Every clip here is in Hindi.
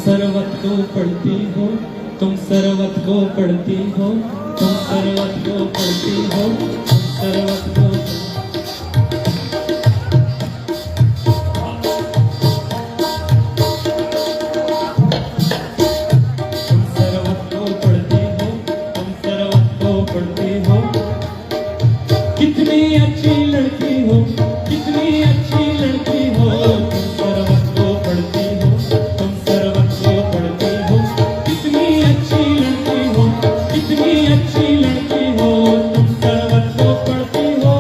सरवत को पढ़ती हो, तुम सरवत को पढ़ती हो, तुम सरवत को पढ़ती हो, तुम सरवत को कितनी अच्छी लड़की हो, कितनी अच्छी लड़की हो, तुम सरवत को पढ़ती हो, तुम सरवत को पढ़ती हो, कितनी अच्छी लड़की हो, कितनी अच्छी लड़की हो, तुम सरवत को पढ़ती हो।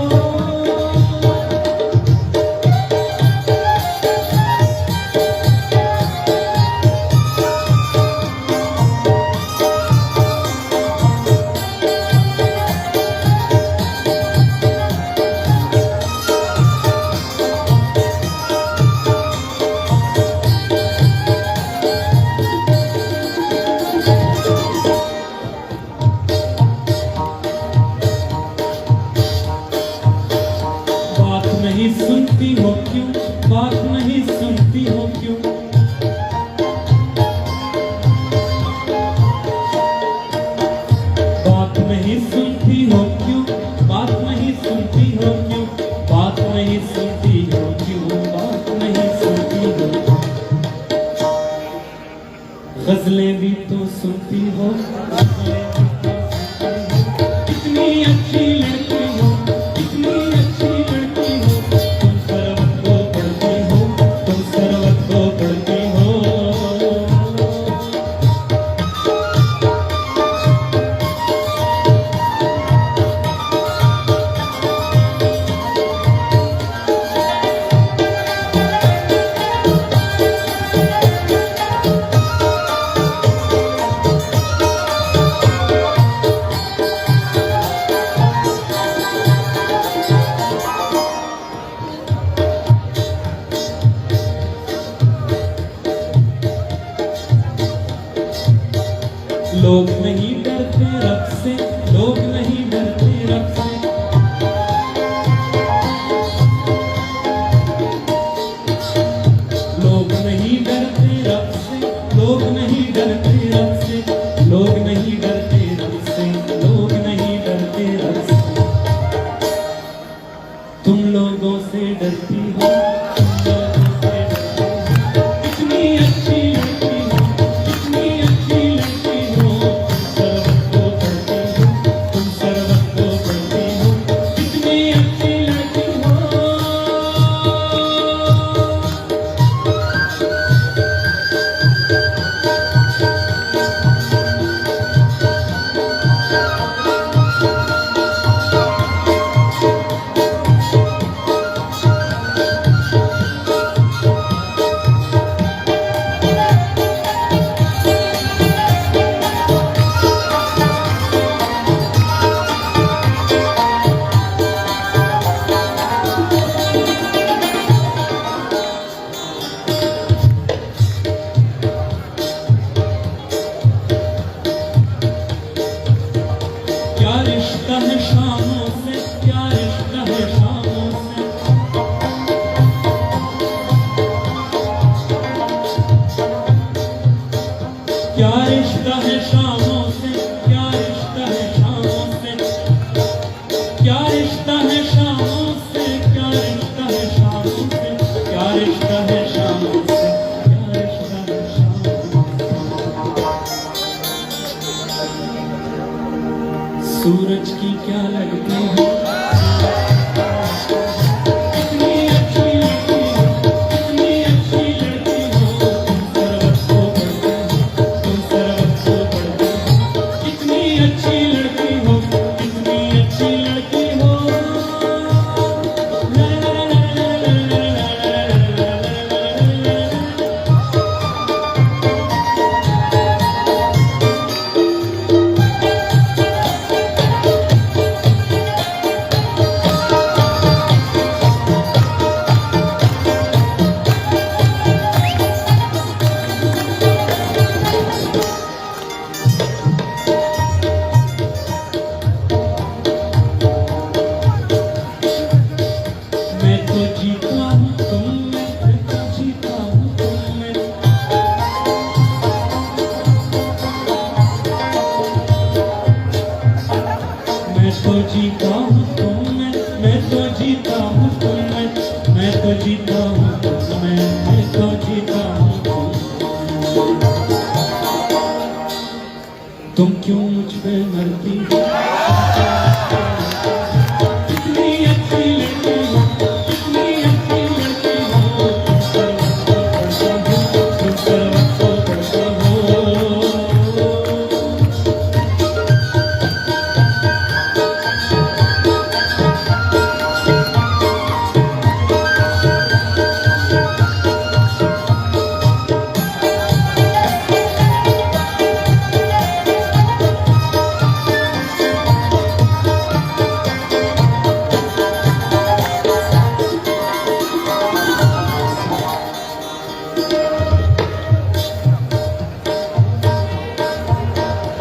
नहीं सुनती हो क्यों, बात नहीं सुनती हो क्यों, बात नहीं सुनती हो क्यों, बात नहीं सुनती हो क्यों, बात नहीं सुनती हो क्यों, बात नहीं सुनती हो। गजलें भी तो सुनती हो, कितनी अच्छी लड़की हो, कितनी अच्छी लड़की हो, तुम सरवत को पढ़ती हो, तुम सरवत को पढ़ती हो। लोग नहीं डरते रब से, लोग नहीं डरते रब से, लोग नहीं डरते रब से, लोग नहीं डरते रब से, लोग नहीं डरते रब से, लोग नहीं डरते रब से। तुम लोगों से डरती हो, कितनी अच्छी लड़की हो, कितनी अच्छी लड़की हो, सरवत को पढ़ती हो, तुम सरवत को पढ़ती हो, कितनी अच्छी लड़की हो। क्या रिश्ता है शामों से, क्या रिश्ता है शामों से, क्या रिश्ता है शामों से, क्या रिश्ता है शामों से, क्या रिश्ता है शामों से, क्या रिश्ता है शामों से, क्या रिश्ता है शामों से, क्या रिश्ता है शामों से। सूरज की क्या लगती हो, कितनी अच्छी लड़की हो, कितनी अच्छी लड़की हो, तुम सरवत को पढ़ती हो, तुम सरवत को पढ़ती हो, कितनी अच्छी लड़की हो, कितनी अच्छी लड़की हो। ला ला ला ला ला ला ला ला ला ला। तो जीता हूँ तुम मैं तो जीता हूँ तुम मैं तो जीता हूँ तुम मैं तो जीता हूँ तुम क्यों मुझ पे मरती हो कितनी अच्छी लड़की हो कितनी अच्छी लड़की हो तुम सरवत को पढ़ती हो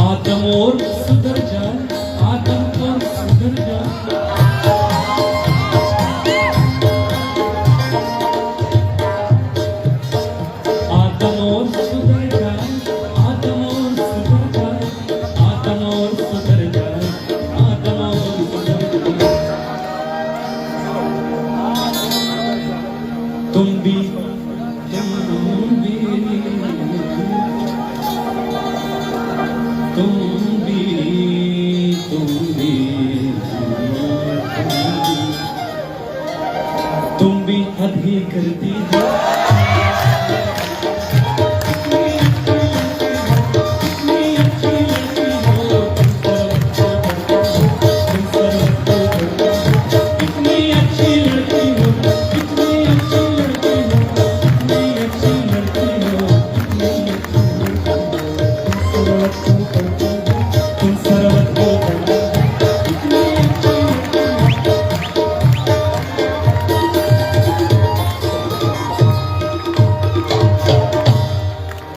आदम और